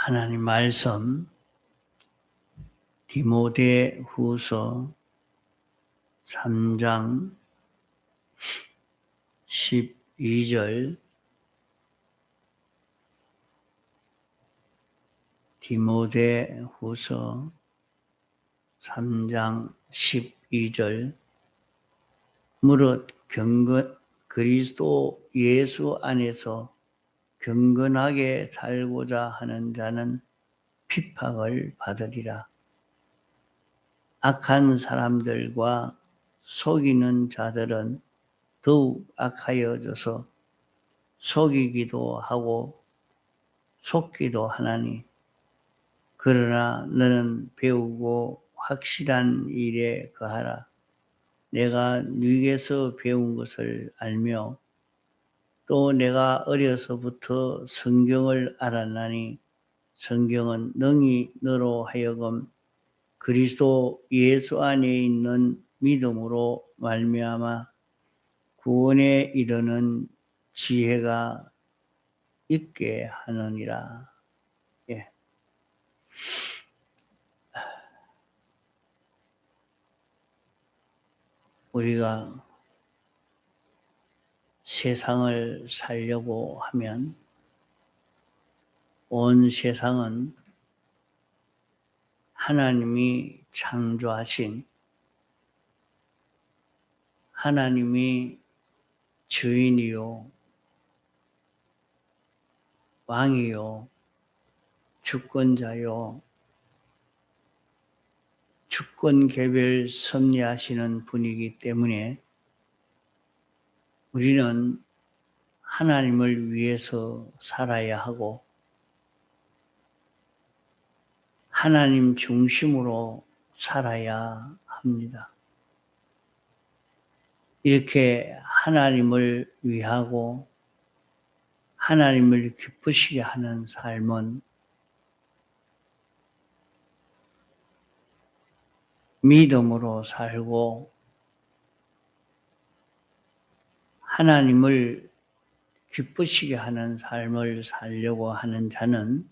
하나님 말씀 디모데후서 3장 12절 디모데후서 3장 12절 무릇 그리스도 예수 안에서 경건하게 살고자 하는 자는 핍박을 받으리라. 악한 사람들과 속이는 자들은 더욱 악하여져서 속이기도 하고 속기도 하나니 그러나 너는 배우고 확실한 일에 거하라. 내가 네게서 배운 것을 알며 또 내가 어려서부터 성경을 알았나니 성경은 능히 너로 하여금 그리스도 예수 안에 있는 믿음으로 말미암아 구원에 이르는 지혜가 있게 하느니라. 예. 우리가 세상을 살려고 하면 온 세상은 하나님이 창조하신 하나님이 주인이요 왕이요 주권자요 주권 개별 섭리하시는 분이기 때문에 우리는 하나님을 위해서 살아야 하고 하나님 중심으로 살아야 합니다. 이렇게 하나님을 위하고 하나님을 기쁘시게 하는 삶은 믿음으로 살고 하나님을 기쁘시게 하는 삶을 살려고 하는 자는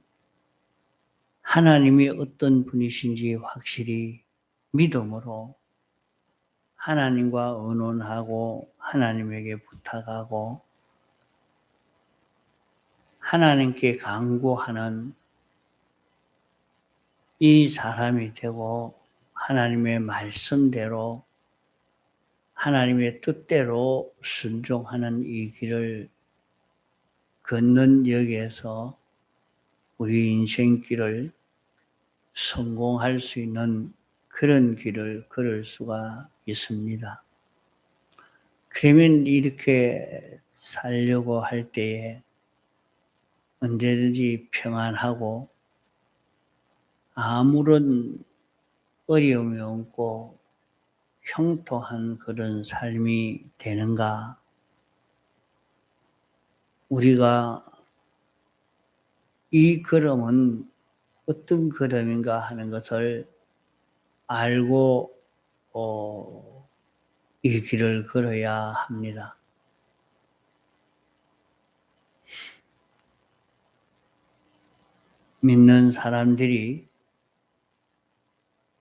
하나님이 어떤 분이신지 확실히 믿음으로 하나님과 의논하고 하나님에게 부탁하고 하나님께 간구하는 이 사람이 되고 하나님의 말씀대로 하나님의 뜻대로 순종하는 이 길을 걷는 역에서 우리 인생길을 성공할 수 있는 그런 길을 걸을 수가 있습니다. 그러면 이렇게 살려고 할 때에 언제든지 평안하고 아무런 어려움이 없고 형통한 그런 삶이 되는가? 우리가 이 걸음은 어떤 걸음인가 하는 것을 알고 이 길을 걸어야 합니다. 믿는 사람들이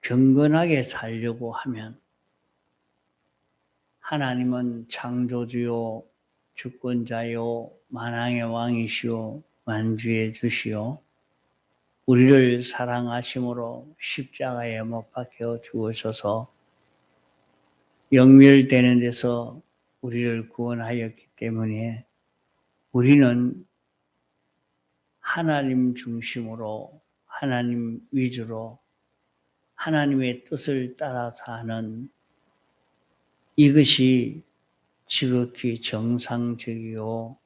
경건하게 살려고 하면 하나님은 창조주요 주권자요 만왕의 왕이시요 만주의 주시요 우리를 사랑하심으로 십자가에 못 박혀 죽으셔서 영멸되는 데서 우리를 구원하였기 때문에 우리는 하나님 중심으로 하나님 위주로 하나님의 뜻을 따라서 하는 이것이 지극히 정상적이요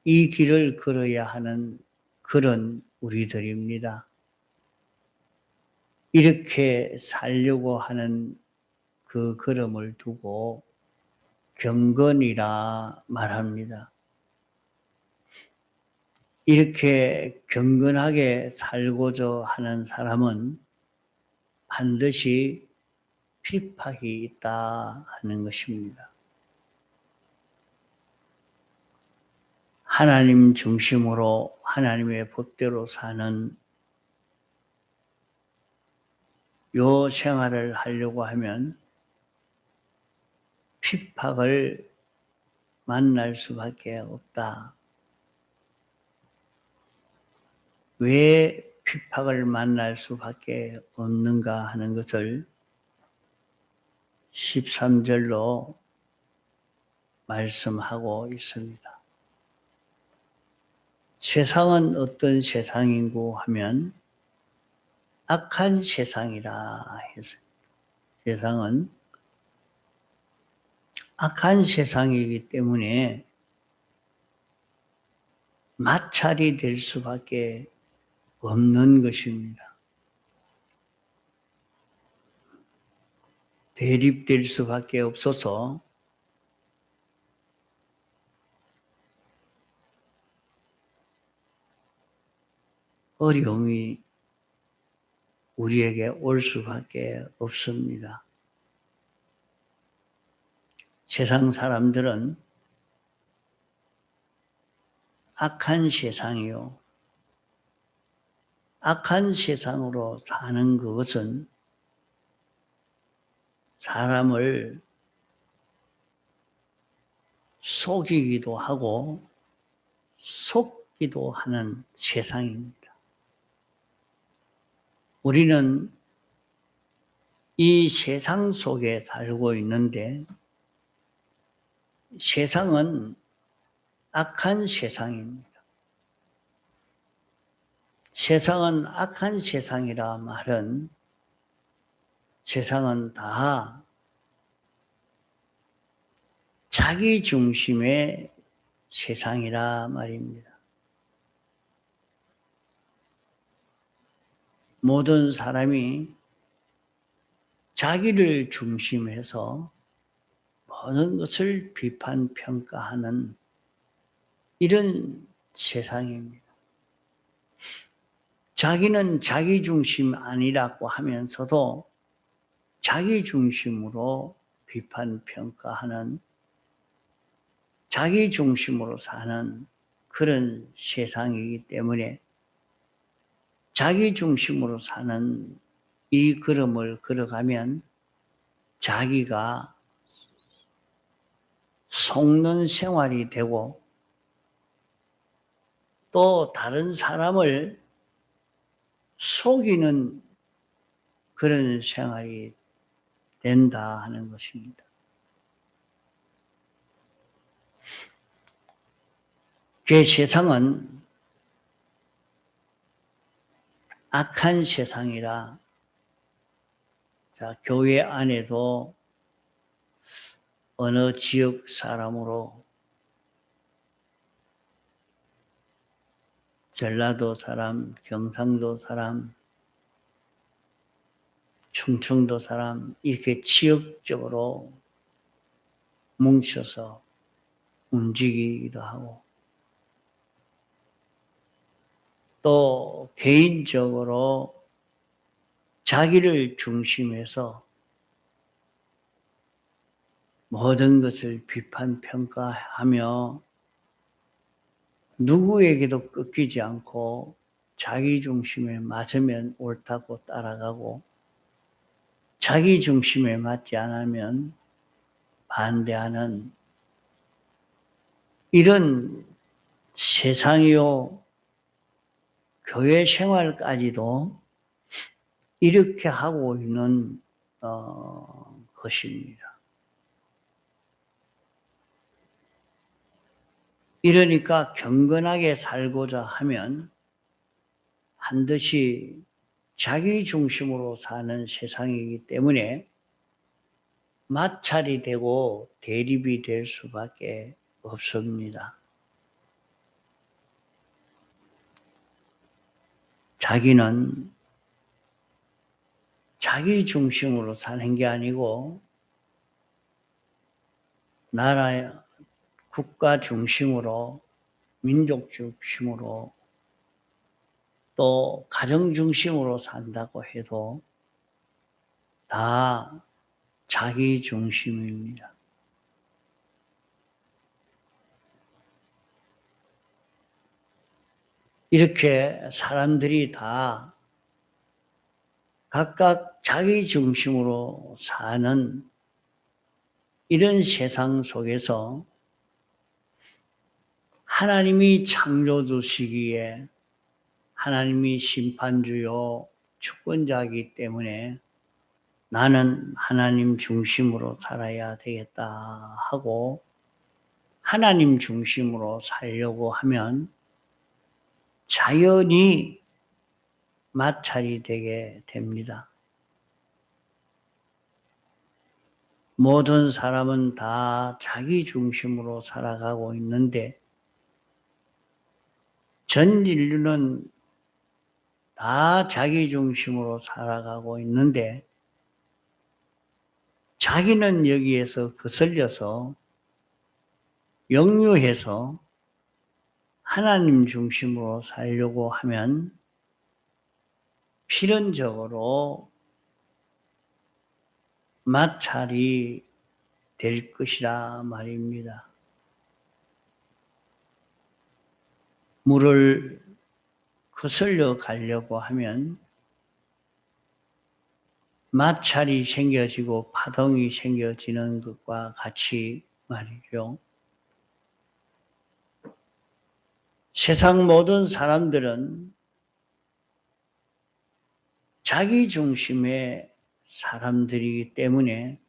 이 길을 걸어야 하는 그런 우리들입니다. 이렇게 살려고 하는 그 걸음을 두고 경건이라 말합니다. 이렇게 경건하게 살고자 하는 사람은 반드시 핍박이 있다 하는 것입니다. 하나님 중심으로 하나님의 법대로 사는 요 생활을 하려고 하면 핍박을 만날 수밖에 없다. 왜 핍박을 만날 수밖에 없는가 하는 것을 13절로 말씀하고 있습니다. 세상은 어떤 세상인고 하면 악한 세상이라 했어요. 세상은 악한 세상이기 때문에 마찰이 될 수밖에 없는 것입니다. 대립될 수밖에 없어서 어려움이 우리에게 올 수밖에 없습니다. 세상 사람들은 악한 세상이요. 악한 세상으로 사는 그것은 사람을 속이기도 하고 속기도 하는 세상입니다. 우리는 이 세상 속에 살고 있는데 세상은 악한 세상입니다. 세상은 악한 세상이라 말은 세상은 다 자기 중심의 세상이라 말입니다. 모든 사람이 자기를 중심해서 모든 것을 비판, 평가하는 이런 세상입니다. 자기는 자기 중심 아니라고 하면서도 자기 중심으로 비판, 평가하는 자기 중심으로 사는 그런 세상이기 때문에 자기 중심으로 사는 이 걸음을 걸어가면 자기가 속는 생활이 되고 또 다른 사람을 속이는 그런 생활이 된다 하는 것입니다. 그 세상은 악한 세상이라 교회 안에도 어느 지역 사람으로 전라도 사람, 경상도 사람, 충청도 사람 이렇게 지역적으로 뭉쳐서 움직이기도 하고 또 개인적으로 자기를 중심해서 모든 것을 비판, 평가하며 누구에게도 꺾이지 않고 자기 중심에 맞으면 옳다고 따라가고 자기 중심에 맞지 않으면 반대하는 이런 세상이요, 교회 생활까지도 이렇게 하고 있는 것입니다. 이러니까 경건하게 살고자 하면 반드시 자기 중심으로 사는 세상이기 때문에 마찰이 되고 대립이 될 수밖에 없습니다. 자기는 자기 중심으로 사는 게 아니고 나라, 국가 중심으로, 민족 중심으로 또 가정 중심으로 산다고 해도 다 자기 중심입니다. 이렇게 사람들이 다 각각 자기 중심으로 사는 이런 세상 속에서 하나님이 창조주시기에 하나님이 심판주요 주권자이기 때문에 나는 하나님 중심으로 살아야 되겠다 하고 하나님 중심으로 살려고 하면 자연히 마찰이 되게 됩니다. 모든 사람은 다 자기 중심으로 살아가고 있는데 전 인류는 다 자기 중심으로 살아가고 있는데 자기는 여기에서 거슬려서 역류해서 하나님 중심으로 살려고 하면 필연적으로 마찰이 될 것이라 말입니다. 물을 거슬려 가려고 하면 마찰이 생겨지고 파동이 생겨지는 것과 같이 말이죠. 세상 모든 사람들은 자기 중심의 사람들이기 때문에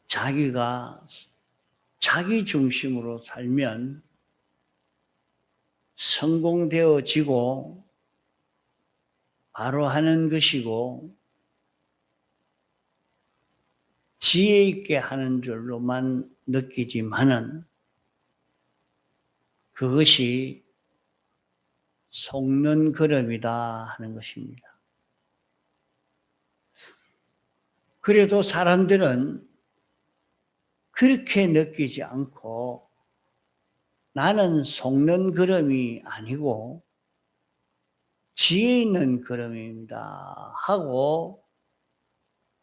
자기가 자기 중심으로 살면 성공되어지고 바로 하는 것이고 지혜 있게 하는 줄로만 느끼지만은 그것이 속는 걸음이다 하는 것입니다. 그래도 사람들은 그렇게 느끼지 않고 나는 속는 걸음이 아니고 지혜 있는 걸음입니다 하고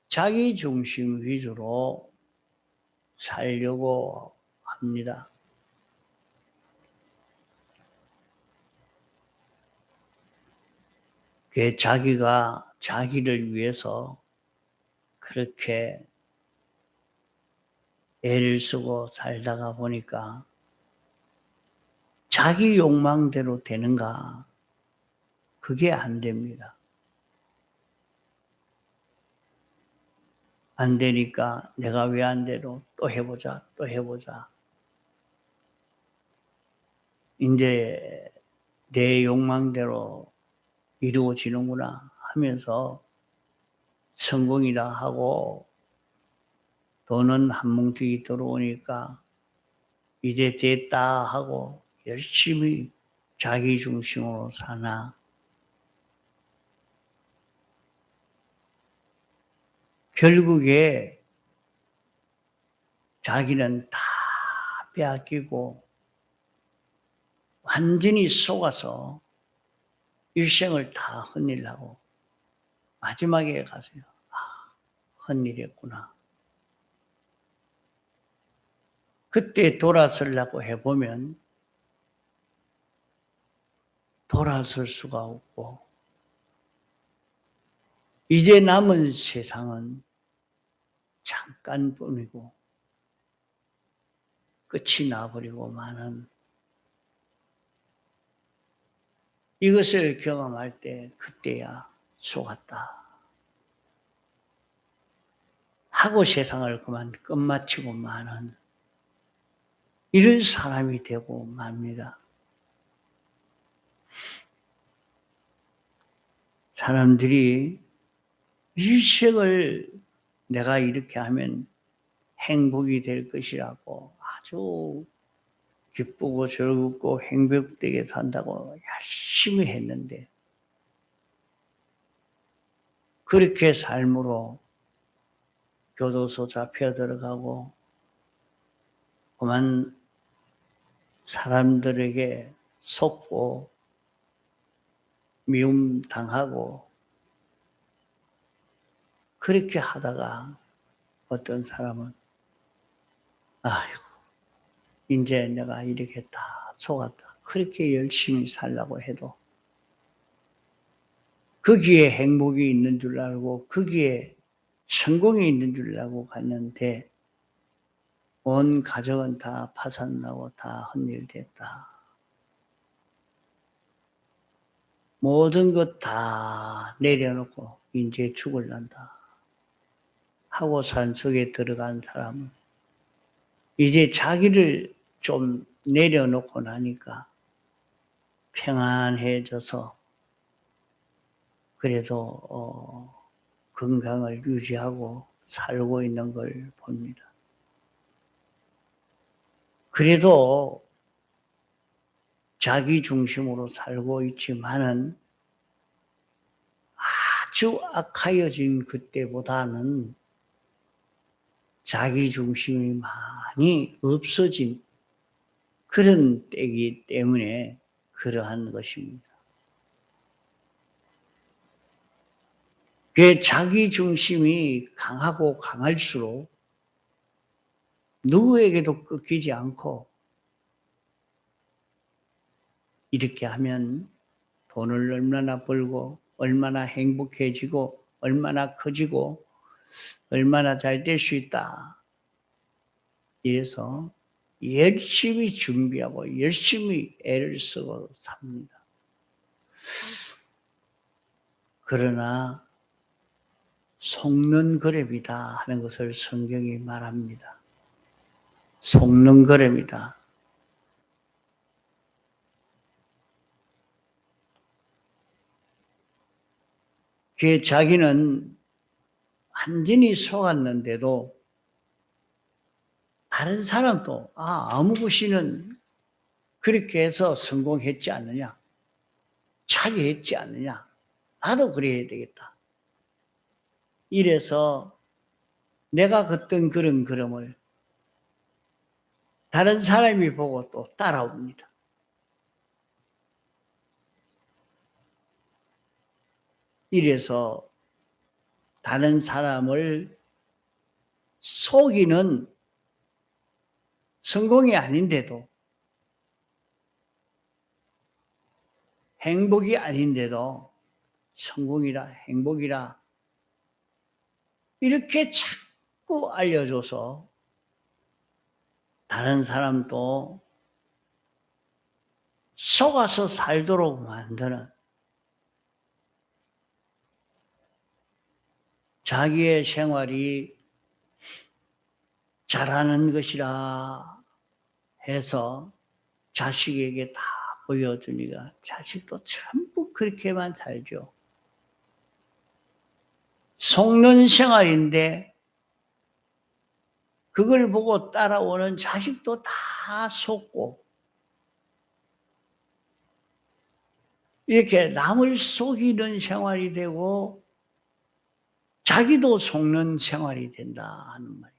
자기 중심 위주로 살려고 합니다. 그 자기가 자기를 위해서 그렇게 애를 쓰고 살다가 보니까 자기 욕망대로 되는가? 그게 안 됩니다. 안 되니까 내가 왜 안 되노? 또 해보자, 또 해보자. 이제 내 욕망대로 이루어지는구나 하면서 성공이라 하고 돈은 한 뭉텅이 들어오니까 이제 됐다 하고 열심히 자기 중심으로 사나 결국에 자기는 다 빼앗기고 완전히 속아서 일생을 다 헛일하고 마지막에 가서요. 아, 헛일했구나. 그때 돌아서려고 해보면 돌아설 수가 없고 이제 남은 세상은 잠깐뿐이고 끝이 나버리고 마는 이것을 경험할 때 그때야 속았다 하고 세상을 그만 끝마치고 마는 이런 사람이 되고 맙니다. 사람들이 일생을 내가 이렇게 하면 행복이 될 것이라고 아주 기쁘고 즐겁고 행복되게 산다고 열심히 했는데 그렇게 삶으로 교도소 잡혀 들어가고 그만 사람들에게 속고 미움 당하고 그렇게 하다가 어떤 사람은 아이고 이제 내가 이렇게 다 속았다. 그렇게 열심히 살라고 해도 거기에 행복이 있는 줄 알고 거기에 성공이 있는 줄 알고 갔는데 온 가정은 다 파산나고 다 헛일됐다. 모든 것 다 내려놓고 이제 죽을란다 하고 산속에 들어간 사람은 이제 자기를 좀 내려놓고 나니까 평안해져서 그래도 건강을 유지하고 살고 있는 걸 봅니다. 그래도 자기 중심으로 살고 있지만은 아주 악하여진 그때보다는 자기 중심이 많이 없어진 그런 때이기 때문에 그러한 것입니다. 그 자기 중심이 강하고 강할수록 누구에게도 꺾이지 않고 이렇게 하면 돈을 얼마나 벌고 얼마나 행복해지고 얼마나 커지고 얼마나 잘 될 수 있다. 이래서 열심히 준비하고 열심히 애를 쓰고 삽니다. 그러나 속는 거랩이다 하는 것을 성경이 말합니다. 속는 거랩이다. 그 자기는 완전히 속았는데도 다른 사람도 아무구 씨는 그렇게 해서 성공했지 않느냐, 차지했지 않느냐, 나도 그래야 되겠다. 이래서 내가 걷던 그런 걸음을 다른 사람이 보고 또 따라옵니다. 이래서 다른 사람을 속이는 성공이 아닌데도 행복이 아닌데도 성공이라 행복이라 이렇게 자꾸 알려줘서 다른 사람도 속아서 살도록 만드는 자기의 생활이 잘하는 것이라 해서 자식에게 다 보여주니까 자식도 전부 그렇게만 살죠. 속는 생활인데 그걸 보고 따라오는 자식도 다 속고 이렇게 남을 속이는 생활이 되고 자기도 속는 생활이 된다 하는 말이에요.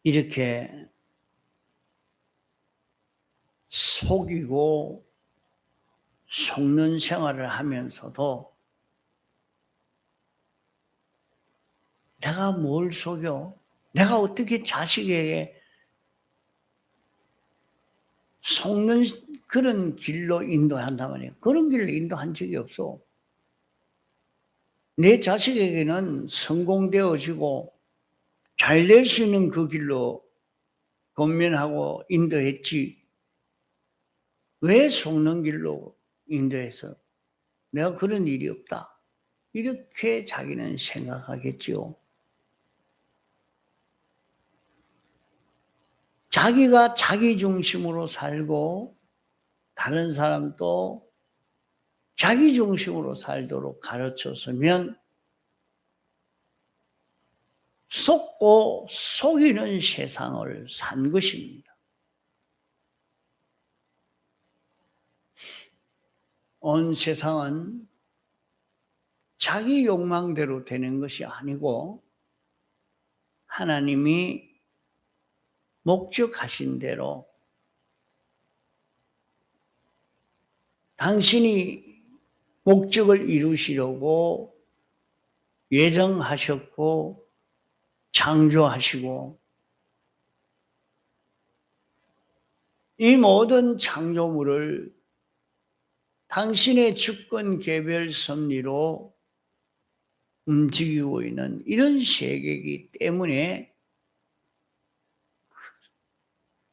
이렇게 속이고 속는 생활을 하면서도 내가 뭘 속여? 내가 어떻게 자식에게 속는 그런 길로 인도한단 말이에요. 그런 길로 인도한 적이 없어. 내 자식에게는 성공되어지고 잘 될 수 있는 그 길로 권면하고 인도했지. 왜 속는 길로 인도해서 내가 그런 일이 없다. 이렇게 자기는 생각하겠지요. 자기가 자기 중심으로 살고 다른 사람도 자기 중심으로 살도록 가르쳤으면 속고 속이는 세상을 산 것입니다. 온 세상은 자기 욕망대로 되는 것이 아니고 하나님이 목적하신 대로 당신이 목적을 이루시려고 예정하셨고 창조하시고 이 모든 창조물을 당신의 주권 개별 섭리로 움직이고 있는 이런 세계이기 때문에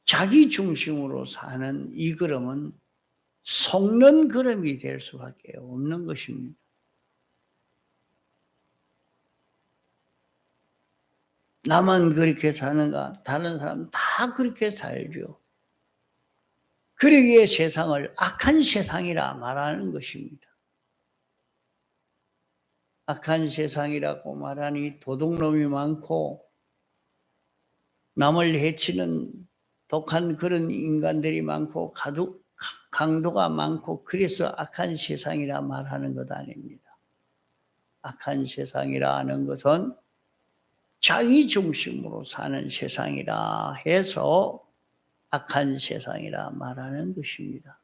자기 중심으로 사는 이 걸음은 속는 걸음이 될 수밖에 없는 것입니다. 나만 그렇게 사는가? 다른 사람 다 그렇게 살죠. 그러기에 세상을 악한 세상이라 말하는 것입니다. 악한 세상이라고 말하니 도둑놈이 많고 남을 해치는 독한 그런 인간들이 많고 강도가 많고 그래서 악한 세상이라 말하는 것 아닙니다. 악한 세상이라 하는 것은 자기 중심으로 사는 세상이라 해서 악한 세상이라 말하는 것입니다.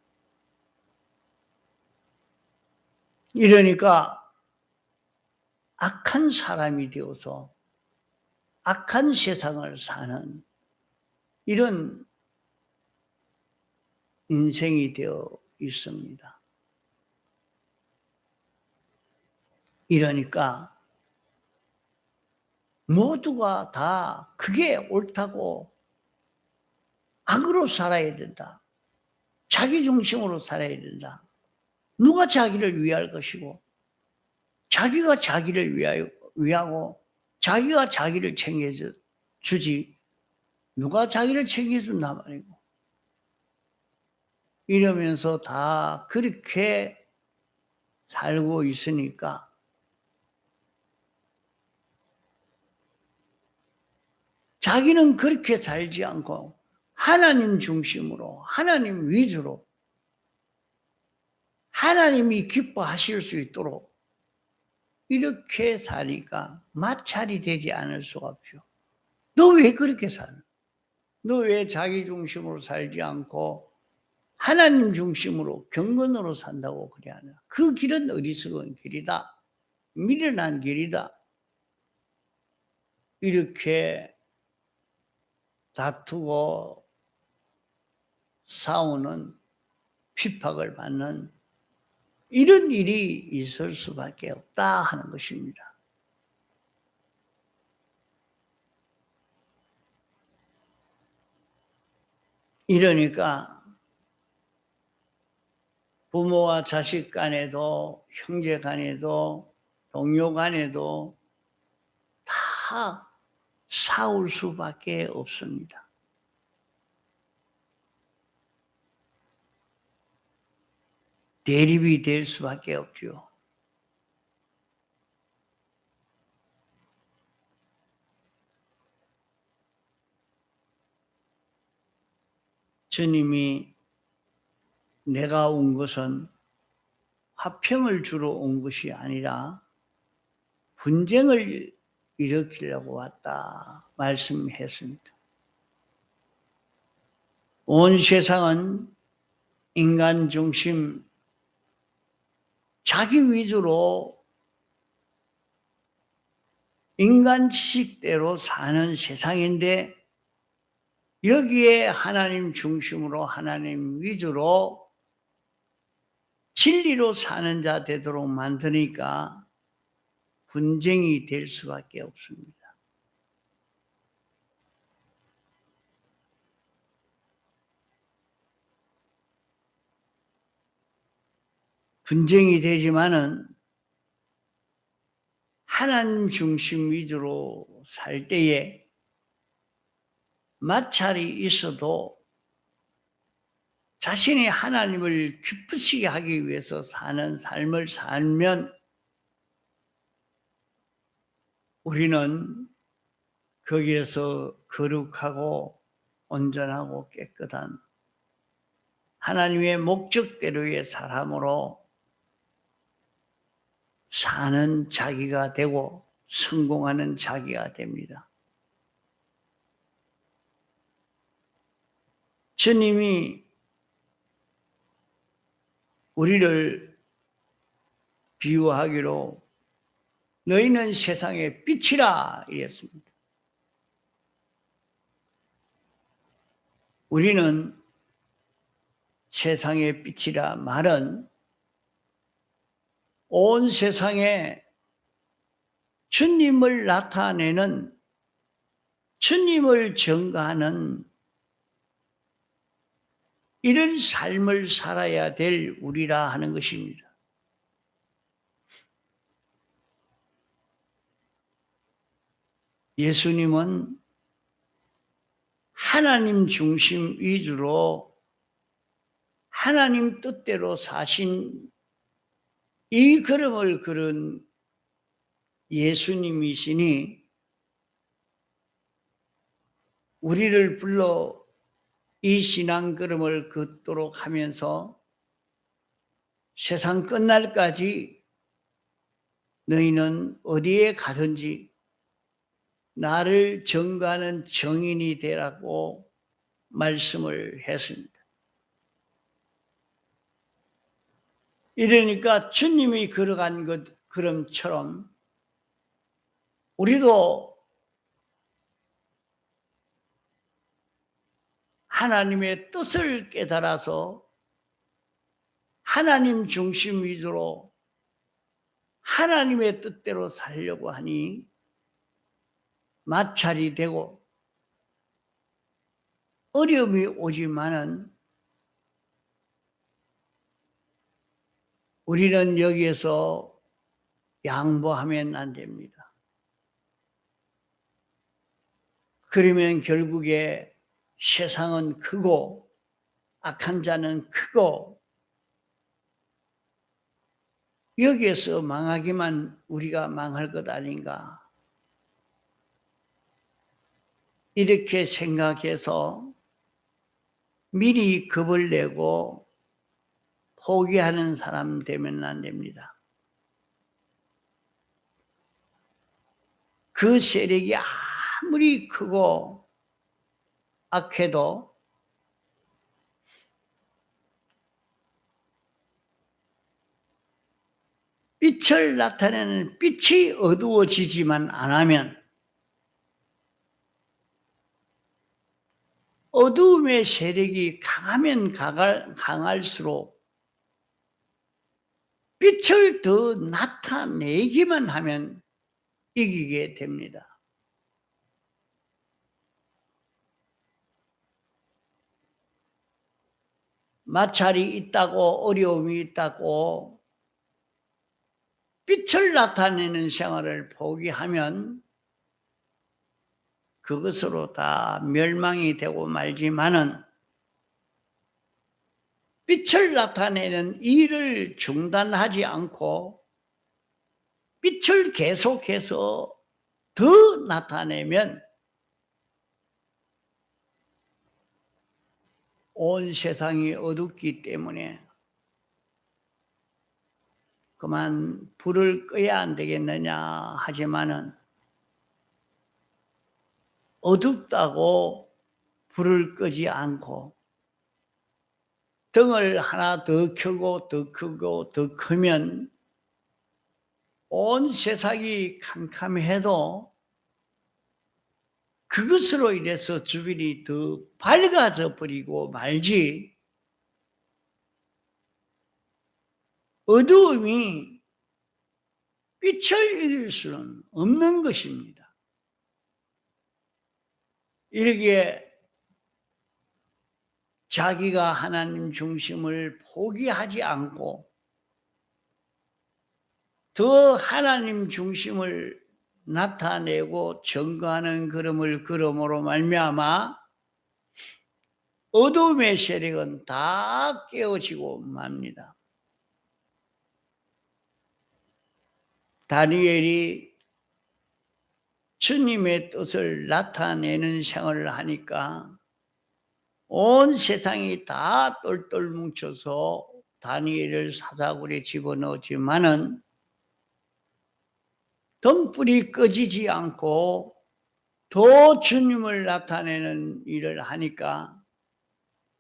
이러니까 악한 사람이 되어서 악한 세상을 사는 이런 인생이 되어 있습니다. 이러니까 모두가 다 그게 옳다고 악으로 살아야 된다. 자기 중심으로 살아야 된다. 누가 자기를 위할 것이고 자기가 자기를 위하고 자기가 자기를 챙겨주지 누가 자기를 챙겨준단 말이고 이러면서 다 그렇게 살고 있으니까 자기는 그렇게 살지 않고 하나님 중심으로 하나님 위주로 하나님이 기뻐하실 수 있도록 이렇게 사니까 마찰이 되지 않을 수가 없죠. 너 왜 그렇게 사는? 너 왜 자기 중심으로 살지 않고 하나님 중심으로 경건으로 산다고 그래 하나? 그 길은 어리석은 길이다. 미련한 길이다. 이렇게 다투고 싸우는 핍박을 받는 이런 일이 있을 수밖에 없다 하는 것입니다. 이러니까 부모와 자식 간에도 형제 간에도 동료 간에도 다 싸울 수밖에 없습니다. 대립이 될 수밖에 없죠. 주님이 내가 온 것은 화평을 주러 온 것이 아니라 분쟁을 일으키려고 왔다 말씀했습니다. 온 세상은 인간 중심, 자기 위주로 인간 지식대로 사는 세상인데 여기에 하나님 중심으로 하나님 위주로 진리로 사는 자 되도록 만드니까 분쟁이 될 수밖에 없습니다. 분쟁이 되지만은 하나님 중심 위주로 살 때에 마찰이 있어도 자신이 하나님을 기쁘시게 하기 위해서 사는 삶을 살면 우리는 거기에서 거룩하고 온전하고 깨끗한 하나님의 목적대로의 사람으로 사는 자기가 되고 성공하는 자기가 됩니다. 주님이 우리를 비유하기로 너희는 세상의 빛이라 이랬습니다. 우리는 세상의 빛이라 말은 온 세상에 주님을 나타내는, 주님을 증거하는 이런 삶을 살아야 될 우리라 하는 것입니다. 예수님은 하나님 중심 위주로 하나님 뜻대로 사신 이 걸음을 걸은 예수님이시니 우리를 불러 이 신앙 걸음을 걷도록 하면서 세상 끝날까지 너희는 어디에 가든지 나를 증거하는 증인이 되라고 말씀을 했습니다. 이러니까 주님이 걸어간 것 걸음처럼 우리도 하나님의 뜻을 깨달아서 하나님 중심 위주로 하나님의 뜻대로 살려고 하니 마찰이 되고 어려움이 오지만은 우리는 여기에서 양보하면 안 됩니다. 그러면 결국에 세상은 크고 악한 자는 크고 여기에서 망하기만 우리가 망할 것 아닌가, 이렇게 생각해서 미리 겁을 내고 포기하는 사람 되면 안 됩니다. 그 세력이 아무리 크고 악해도 빛을 나타내는 빛이 어두워지지만 안 하면 어두움의 세력이 강하면 강할수록 빛을 더 나타내기만 하면 이기게 됩니다. 마찰이 있다고 어려움이 있다고 빛을 나타내는 생활을 포기하면 그것으로 다 멸망이 되고 말지만은 빛을 나타내는 일을 중단하지 않고 빛을 계속해서 더 나타내면 온 세상이 어둡기 때문에 그만 불을 꺼야 안 되겠느냐 하지만은 어둡다고 불을 끄지 않고 등을 하나 더 켜고 더 크고 더 크면 온 세상이 캄캄해도 그것으로 인해서 주변이 더 밝아져 버리고 말지, 어두움이 빛을 이길 수는 없는 것입니다. 이렇게 자기가 하나님 중심을 포기하지 않고 더 하나님 중심을 나타내고 증거하는 걸음을 걸음으로 말미암아 어둠의 세력은 다 깨어지고 맙니다. 다니엘이 주님의 뜻을 나타내는 생활을 하니까 온 세상이 다 똘똘 뭉쳐서 다니엘을 사자굴에 집어넣었지만은 등불이 꺼지지 않고 더 주님을 나타내는 일을 하니까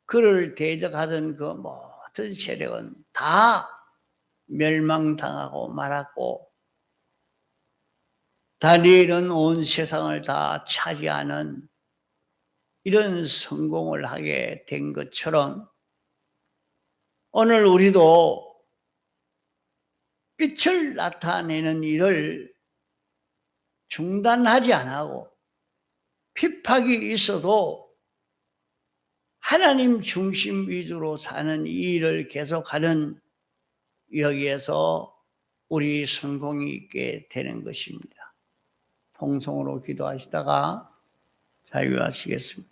그를 대적하던 그 모든 세력은 다 멸망당하고 말았고 다니엘은 온 세상을 다 차지하는 이런 성공을 하게 된 것처럼 오늘 우리도 빛을 나타내는 일을 중단하지 않고 핍박이 있어도 하나님 중심 위주로 사는 이 일을 계속하는 여기에서 우리 성공이 있게 되는 것입니다. 통성으로 기도하시다가 자유하시겠습니다.